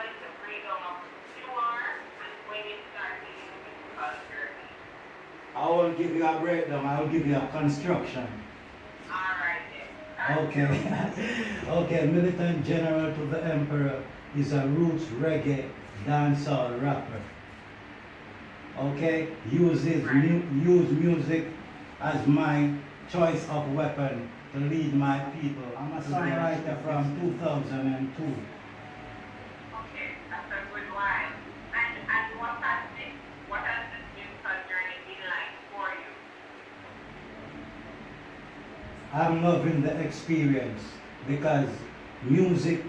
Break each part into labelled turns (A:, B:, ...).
A: is the breakdown of who you are and when you start dealing with physical journey?
B: I will give you a breakdown, I will give you a construction.
A: Alright then.
B: Okay. Okay, Militant General to the Emperor is a roots reggae dancehall rapper. Okay, use music as my choice of weapon to lead my people. I'm a songwriter from 2002.
A: Okay, that's a good one. And what has this musical journey been like for you?
B: I'm loving the experience because music,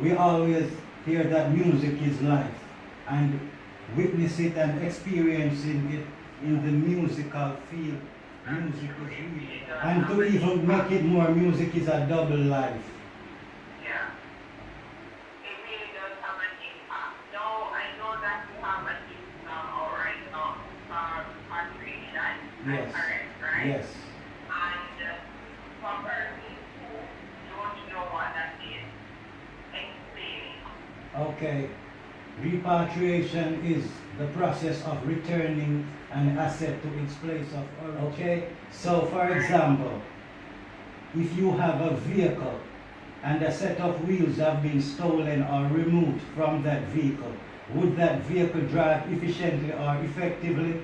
B: we always hear that music is life, and witness it and experiencing it in the musical field. Music is real. And to even make it more, music is a double life.
A: Yeah. It really does have an impact. Now, I know that you have a new song already now for creation.
B: Yes.
A: Correct, right?
B: Yes.
A: And for persons who don't know what that is, explain it.
B: Okay. Repatriation is the process of returning an asset to its place of origin. Okay? So, for example, if you have a vehicle and a set of wheels have been stolen or removed from that vehicle, would that vehicle drive efficiently or effectively?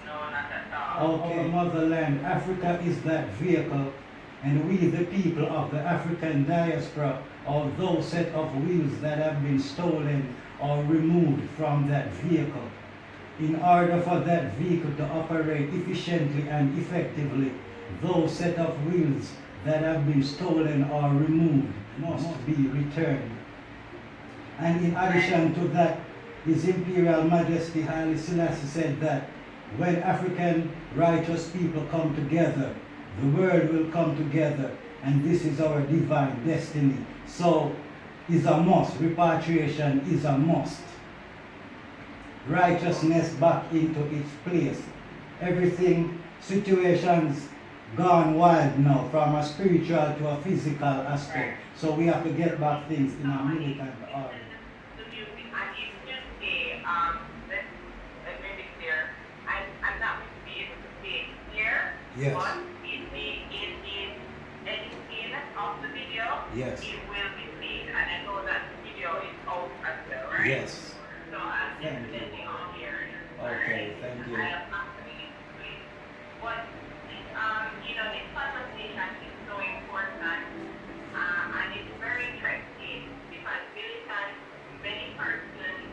A: No, not at all.
B: Okay, motherland, Africa is that vehicle, and we, the people of the African diaspora, are those set of wheels that have been stolen or removed from that vehicle. In order for that vehicle to operate efficiently and effectively, those set of wheels that have been stolen or removed must be returned. And in addition to that, His Imperial Majesty Haile Selassie said that when African righteous people come together, the world will come together, and this is our divine destiny. So, is a must. Repatriation is a must. Righteousness back into its place. Everything, situations gone wild now, from a spiritual to a physical aspect. So we have to get back things in a militant order.
A: The music, and if you say, let's make it clear, I'm not going to be able to say it here,
B: Yes.
A: but in the editing of the video,
B: Yes.
A: it will be played, and I know that the video is out as well, right?
B: Yes.
A: So I'm
B: Thank you.
A: definitely on here.
B: Okay, thank you.
A: I am not coming into it. But, this conversation is so important, and it's very interesting because many persons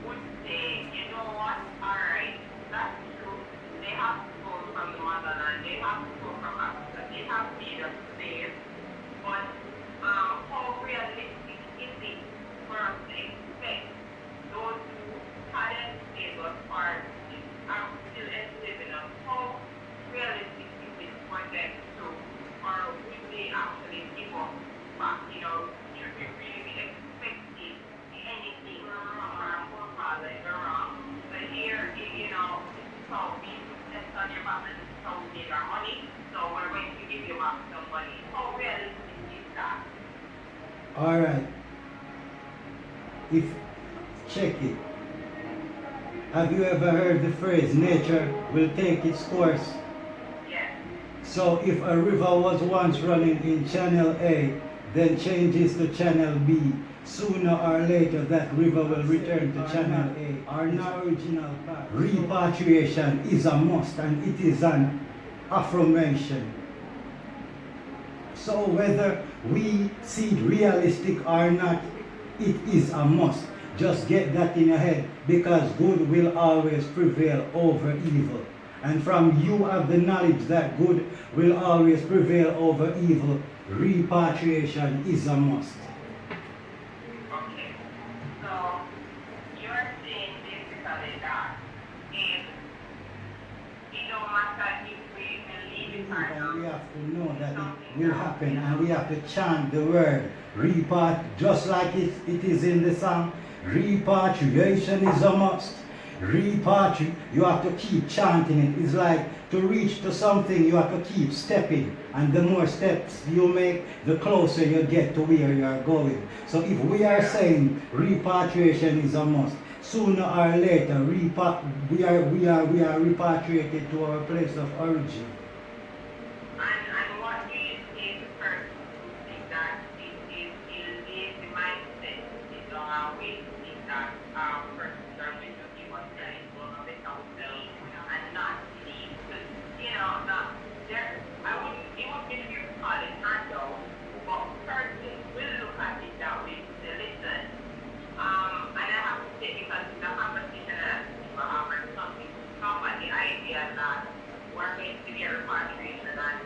A: would say, you know what, alright, that's true. They have to go from the motherland, they have to go from Africa, they have freedom to live. But how realistic is it for us to expect those who hadn't stayed us or are still enslaving us? How realistic is it for them to, or would they actually give up back? Should we really be expecting anything from our forefathers or wrong? But here, this is how we invest on your back, and this is how we make our money. So we're going to give you back some money. How realistic is that?
B: All right. Check it. Have you ever heard the phrase, nature will take its course?
A: Yes.
B: So if a river was once running in channel A, then changes to channel B, sooner or later that river will return to channel A, or no original path. Repatriation is a must, and it is an affirmation. So whether we see it realistic or not, it is a must. Just get that in your head, because good will always prevail over evil. And from you have the knowledge that good will always prevail over evil, repatriation is a must.
A: Okay. So you're saying basically that if it don't matter if we believe it or not.
B: We have to know that it will happen, and we have to chant the word just like it is in the song. Repatriation is a must. repatriate, you have to keep chanting it. It's like to reach to something, you have to keep stepping. And the more steps you make, the closer you get to where you are going. So if we are saying repatriation is a must, sooner or later, we are repatriated to our place of origin.
A: And what do you say to persons who think that it is the mindset is on our way to think that persons are going to give us that is going to make us believe and not believe? Because, not there, it would be if you call it handout, but persons will look at it that way to say, listen, and I have to say because the conversation that people have and something come at the idea that we're going to get repatriation and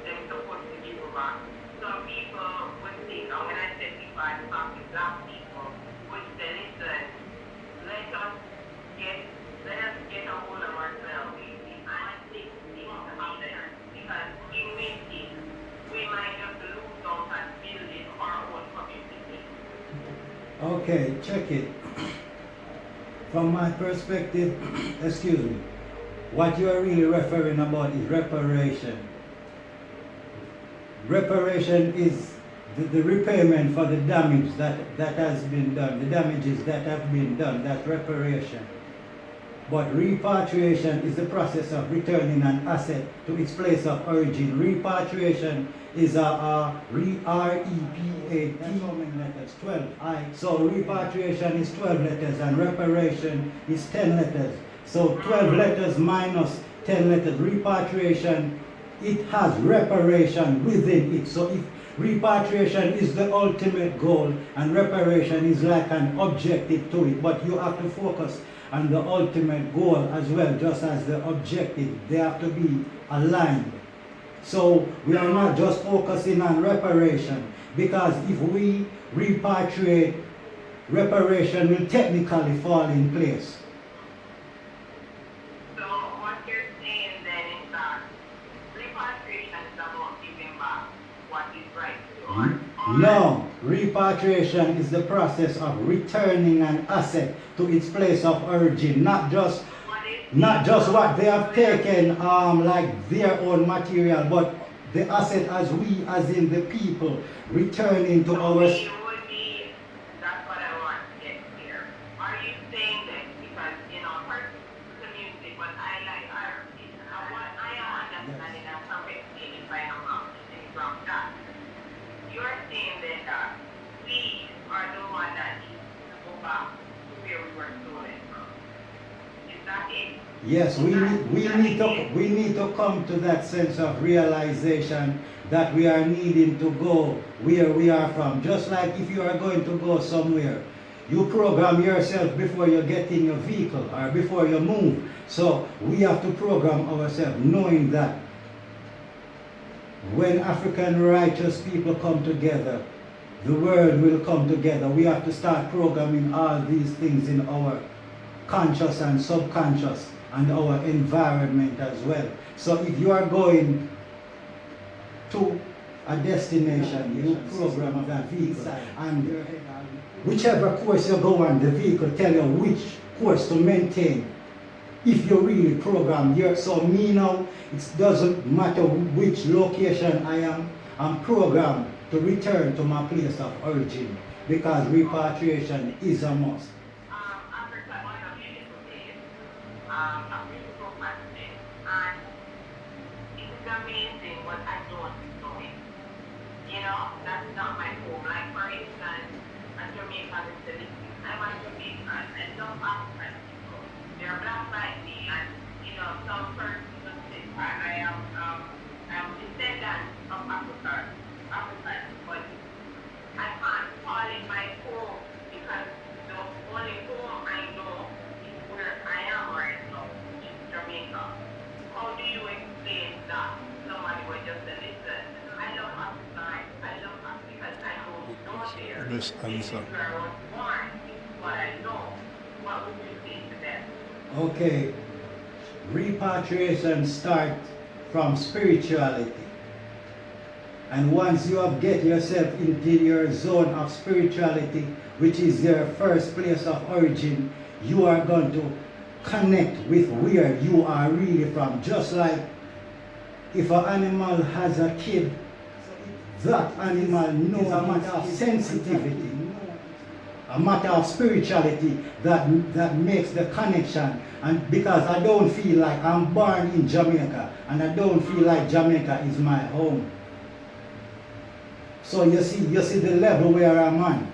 A: they're supposed to give back. Some people would think, and when I say people, I'm talking black people, would say, listen, let us get a hold of ourselves and take things to happen. Because in waiting, we might just lose out and building our own community.
B: Okay, check it. From my perspective, excuse me, what you are really referring about is reparation. Reparation is the repayment for the damage that has been done, the damages that have been done, that's reparation. But repatriation is the process of returning an asset to its place of origin. Repatriation is R-E-P-A-T. That's how many letters? 12. So repatriation is 12 letters and reparation is 10 letters. So 12 letters minus 10 letters. Repatriation, it has reparation within it. So if repatriation is the ultimate goal and reparation is like an objective to it, but you have to focus on the ultimate goal as well, just as the objective. They have to be aligned. So we are not just focusing on reparation, because if we repatriate, reparation will technically fall in place.
A: So what you're saying then is that repatriation is about giving back what is right to us.
B: No, repatriation is the process of returning an asset to its place of origin, not just what they have taken like their own material, but the asset as we, as in the people, returning to our...
A: That's what I want to get here. Are you saying that because, first the music, but I like art, what I am understanding and correcting if I am wrong, from that. You're saying that we are the one that needs to go back to where we were stolen from. Is that it?
B: Yes, we need to come to that sense of realization that we are needing to go where we are from. Just like if you are going to go somewhere, you program yourself before you get in your vehicle or before you move. So we have to program ourselves knowing that when African righteous people come together, the world will come together. We have to start programming all these things in our conscious and subconscious and our environment as well. So if you are going to a destination, you program that vehicle, and whichever course you go on, the vehicle tell you which course to maintain. If you really program here, so me now, it doesn't matter which location I am, I'm programmed to return to my place of origin, because repatriation is a must.
A: Africa, one of the little days, I'm really so fascinated, and it's amazing what I don't know it. That's not my home. Like, for instance, a Jamaican is the listen. I'm a Jamaican, and some African people, they're black like me, and, some persons will say, I am descendant of African, but I can't call it my home because the only home I know is where I am right now, in Jamaica. How do you explain that somebody would just say, listen, I love Africa, because I know there.
C: Best answer.
A: This is where I was born, this is what I know. What would you say to them?
B: Okay, repatriation starts from spirituality. And once you have get yourself into your zone of spirituality, which is your first place of origin, you are going to connect with where you are really from. Just like if an animal has a kid, that animal knows a matter of sensitivity, a matter of spirituality that makes the connection. And because I don't feel like I'm born in Jamaica and I don't feel like Jamaica is my home. So you see the level where I'm on.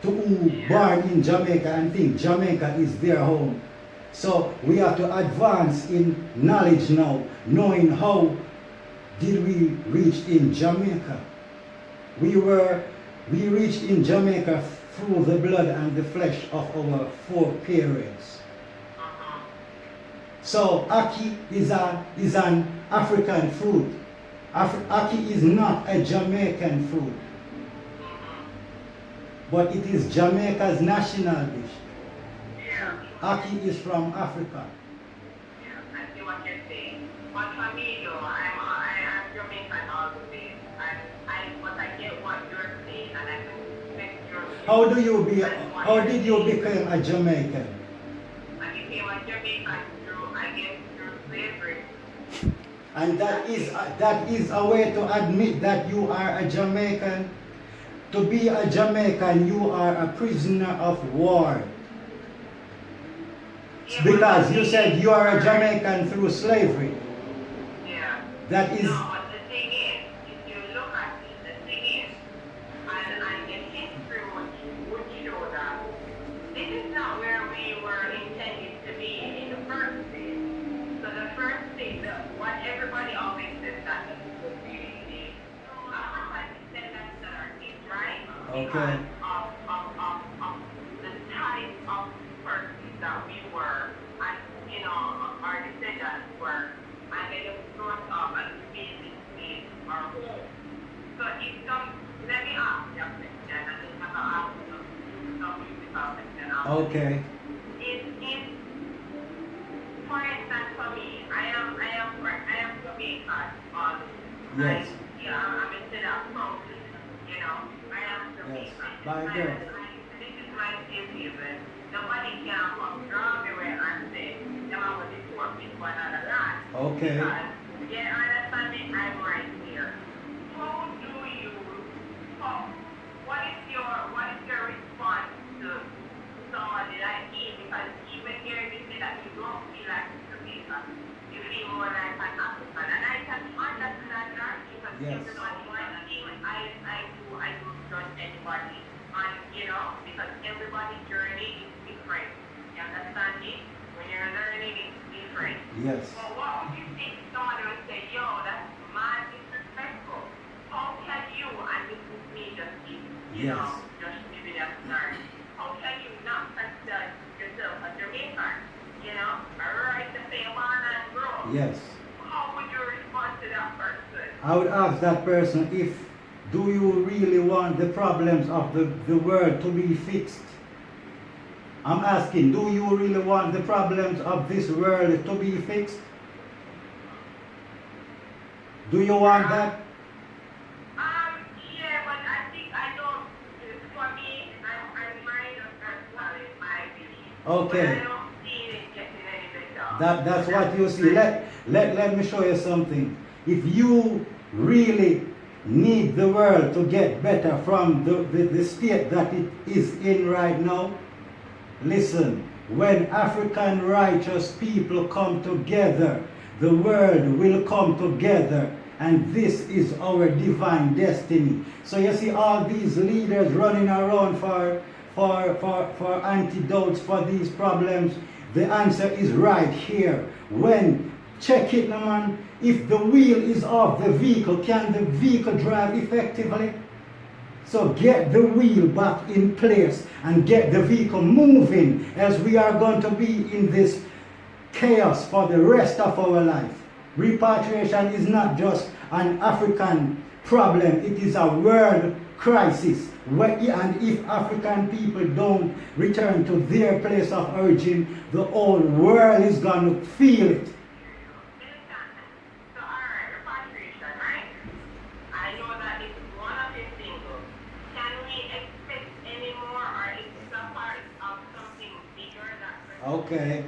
B: To who born in Jamaica and think Jamaica is their home. So we have to advance in knowledge now, knowing how did we reach in Jamaica. We reached in Jamaica through the blood and the flesh of our foreparents. So ackee is an African fruit. Ackee is not a Jamaican fruit, but it is Jamaica's national dish. Ackee is from Africa.
A: Yeah, I see what you're saying. But for me, though, I'm Jamaican all the way. But I get what you're saying, and I can respect your view.
B: How did you become a Jamaican?
A: I became a Jamaican through slavery.
B: And that is a way to admit that you are a Jamaican. To be a Jamaican, you are a prisoner of war.
A: Yeah,
B: Because you said you are a Jamaican through slavery.
A: Yeah.
B: That is.
A: No, but the thing is, if you look at it, the thing is, and the history would show that this is not where we were intended to be in the first place. So the first thing, what everybody always says that the really African descendants that are in, right?
B: Okay.
A: Because of the type of persons that we were, and our descendants were, and they were brought up and made this place our home. So if let me ask you a question, and then I'm gonna ask you some musical question.
B: Okay.
A: For instance, for me, I am Jamaican.
B: Yes.
A: I'm instead of proudly, I am Jamaican.
B: Yes. By birth.
A: This is my safe haven. Nobody can come from everywhere and say, them are going to work with one another land.
B: Okay.
A: Because, understand me, I'm right here. What is your response to somebody like me? Because even here you say that you don't feel like Jamaica. You feel more like an African. And I can understand that because
B: Yes.
A: everybody wants to feel I don't judge anybody. And because everybody's journey is different. You understand me? When you're learning, it's different.
B: Yes.
A: But what would you think someone would say, yo, that's mad disrespectful? How can you, and this is me just just giving a start, how can you not consider yourself a Jamaican? A right to say born and grow?
B: Yes.
A: How would you respond to that person?
B: I would ask that person do you really want the problems of the world to be fixed? I'm asking, do you really want the problems of this world to be fixed? Do you want that?
A: Yeah, but I think I don't. For me, I'm minor as well in my belief.
B: Okay.
A: But I don't see it getting any better.
B: That's what you see. Let me show you something. If you really need the world to get better from the state that it is in right now, listen, when African righteous people come together, the world will come together, and this is our divine destiny. So you see all these leaders running around for antidotes for these problems. The answer is right here. Check it, no man. If the wheel is off the vehicle, can the vehicle drive effectively? So get the wheel back in place and get the vehicle moving, as we are going to be in this chaos for the rest of our life. Repatriation is not just an African problem, it is a world crisis. And if African people don't return to their place of origin, the whole world is going to feel it.
A: So, alright, repatriation, right? I know that this is one of your singles. Can we expect any more, or is this a part of something bigger that?
B: Okay.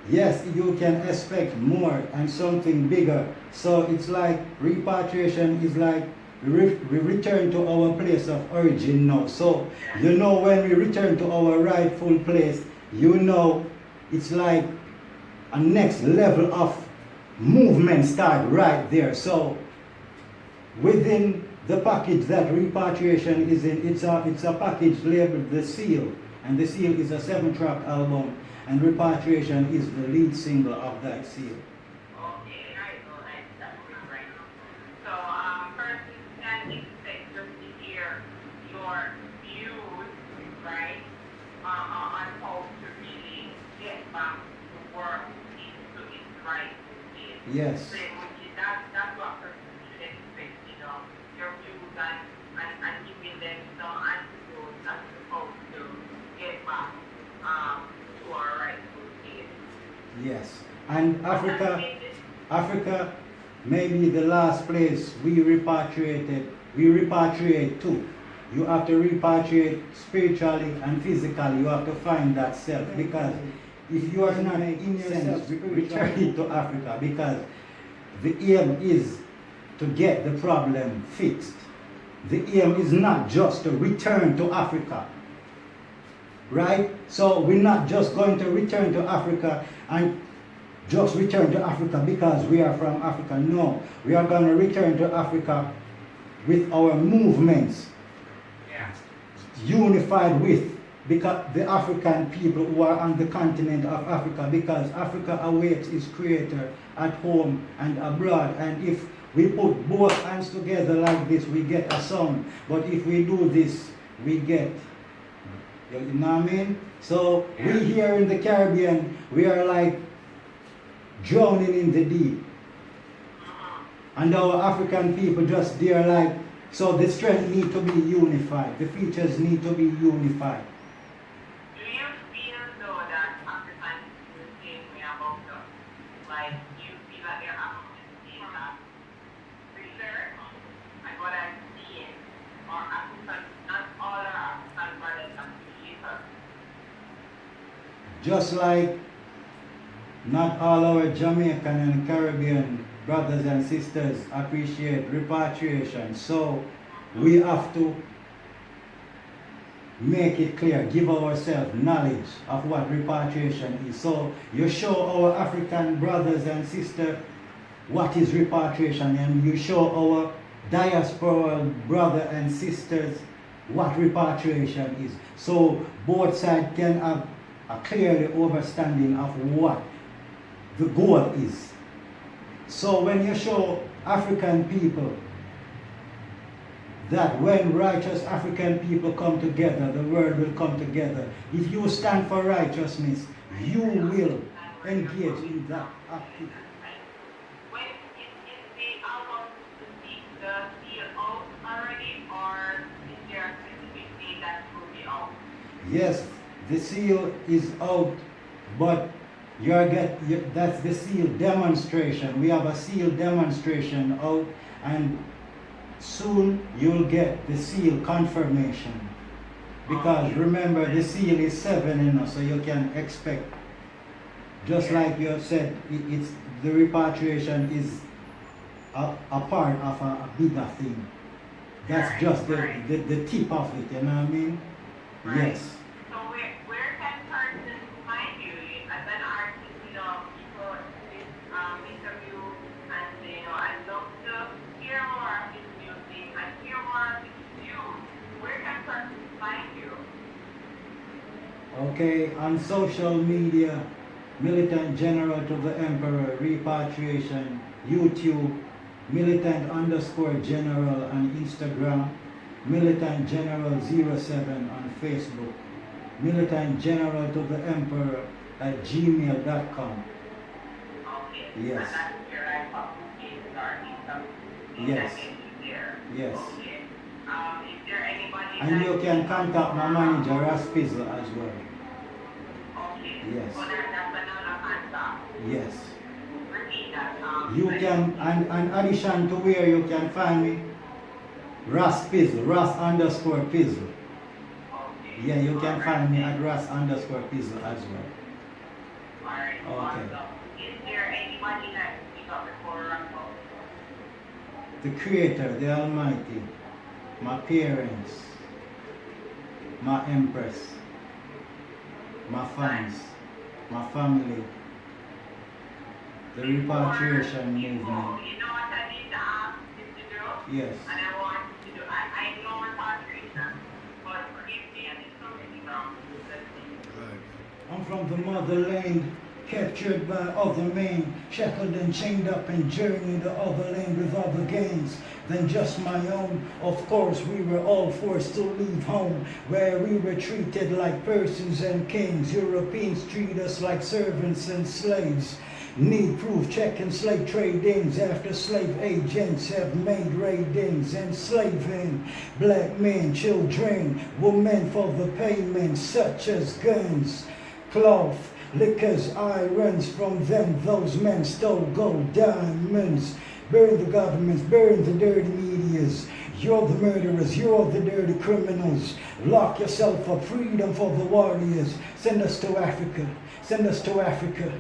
B: yes, you can expect more and something bigger. So it's like repatriation is like we return to our place of origin now. So you know when we return to our rightful place, you know it's like a next level of movement start right there. So within the package that repatriation is in, it's a package labeled The Seal, and The Seal is a 7-track album, and repatriation is the lead single of that seal.
A: Okay, right, well, that's right. So, persons can expect just to hear your views, right, on how to really get back the world into its right place.
B: Yes.
A: So, that's what persons should expect, you know, your views and giving them some antidotes as to how to get back to our rightful place.
B: Yes. And Africa may be the last place we repatriate to. You have to repatriate spiritually and physically. You have to find that self, because if you are not in yourself, returning to Africa, because the aim is to get the problem fixed. The aim is not just to return to Africa, right? So we're not just going to return to Africa and just return to Africa because we are from Africa. No, we are going to return to Africa with our movements, unified with because the African people who are on the continent of Africa, because Africa awaits its creator at home and abroad. And if we put both hands together like this, we get a sound. But if we do this, we get, you know what I mean? So we here in the Caribbean, we are like drowning in the deep. And our African people just, they are like, so the strength need to be unified. The features need to be unified.
A: Do you feel though that Africans feel the same way about us? Like, you feel like they're African that research and what I'm seeing, or Africans, not all our African brothers appreciate us.
B: Just like not all our Jamaican and Caribbean brothers and sisters appreciate repatriation. So we have to make it clear, give ourselves knowledge of what repatriation is. So you show our African brothers and sisters what is repatriation, and you show our diasporal brother and sisters what repatriation is. So both sides can have a clear understanding of what the goal is. So when you show African people that when righteous African people come together, the world will come together. If you stand for righteousness, you will engage in that activity.
A: When is the album the seal out already, or is there a specific date that will be out?
B: Yes, the seal is out, but that's the seal demonstration. We have a seal demonstration out, and soon you'll get the seal confirmation. Because remember, the seal is 7, you know, so you can expect, just like you have said, it's the repatriation is a part of a bigger thing. That's just the tip of it, you know what I mean? Yes.
A: So where can persons find you as an artist? You know, people this interview and say, you know, I'd love to hear more of his music and hear more of his views. Where can persons find you?
B: Okay, on social media, Militant General to the Emperor, Repatriation, YouTube, Militant_General on Instagram, Militant General 07 on Facebook, Militant General to the Emperor at gmail.com.
A: Okay.
B: Yes.
A: And that's where I publish our interview.
B: Yes.
A: There.
B: Yes.
A: Okay. Is there anybody
B: And you can contact my manager, Raspizzle, as well.
A: Okay.
B: Yes.
A: So that's another contact.
B: Yes.
A: Repeat that.
B: You can, and addition to where you can find me, Raspizzle, Ras_Pizzle.
A: Okay.
B: Yeah, you can find me at Ras_Pizzle as well.
A: Alright,
B: Okay.
A: awesome. Is there anybody that you got before Rumble?
B: The Creator, the Almighty, my parents, my Empress, my fans, my family, the repatriation movement.
A: You know what I need to ask you to do?
B: Yes.
A: And I want you to do. I know repatriation, but forgive me, and it's not really wrong.
B: I'm from the motherland, captured by other men, shackled and chained up and journeyed to other land with other gangs than just my own. Of course, we were all forced to leave home, where we were treated like persons and kings. Europeans treat us like servants and slaves. Need proof, checking slave trade-ins after slave agents have made raid-ins, enslaving black men, children, women for the payment, such as guns, cloth, liquors, irons. From them those men stole gold, diamonds. Burn the governments, burn the dirty medias. You're the murderers, you're the dirty criminals. Lock yourself up, freedom for the warriors. Send us to Africa, send us to Africa.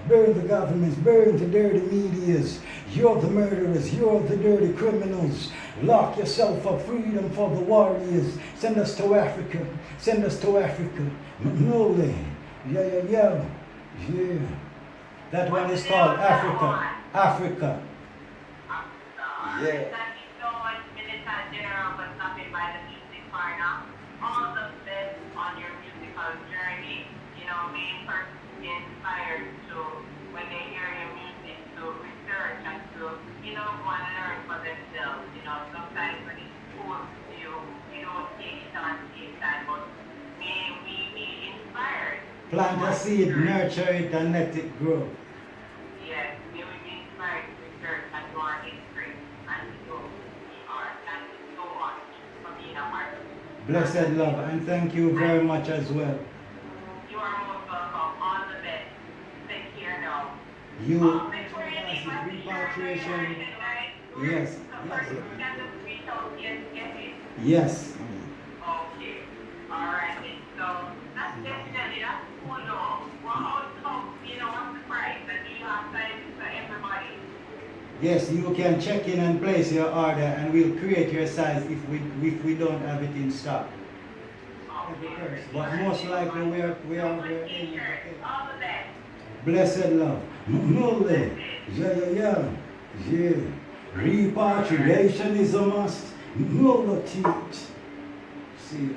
B: Burn the governments, burn the dirty medias. You're the murderers, you're the dirty criminals. Lock yourself up, freedom for the warriors. Send us to Africa, send us to Africa. Manole, yeah. That one is called Africa, Africa. Yeah.
A: Thank you so much, Militant General, but nothing by the music partner. All the best on your musical journey. You know, being personally inspired to, when they hear your music, to research and to, you know, want to learn for themselves. You know, sometimes when it's cool to you, you don't take it on the inside, but may we be inspired.
B: Plant a seed, nurture it, and let it grow.
A: Yes, may we be inspired to research and to our history and to do art. Thank you so much for being a part.
B: Blessed love, and thank you very much as well.
A: You are most welcome. All the best. Take care now.
B: You,
A: Before you leave, I see your
B: repatriation.
A: information, right?
B: Yes,
A: So first, you can just reach out here to get it.
B: yes.
A: Okay. All right. Then. So that's definitely that's cool though. Well, also, you know, what's the price? And do you have sizes for everybody?
B: Yes, you can check in and place your order, and we'll create your size if we don't have it in stock.
A: Okay.
B: But most likely we're
A: Good
B: in.
A: t-shirts. All the best.
B: Blessed love. Mule. Yeah. Repatriation is a must. Militant. See you.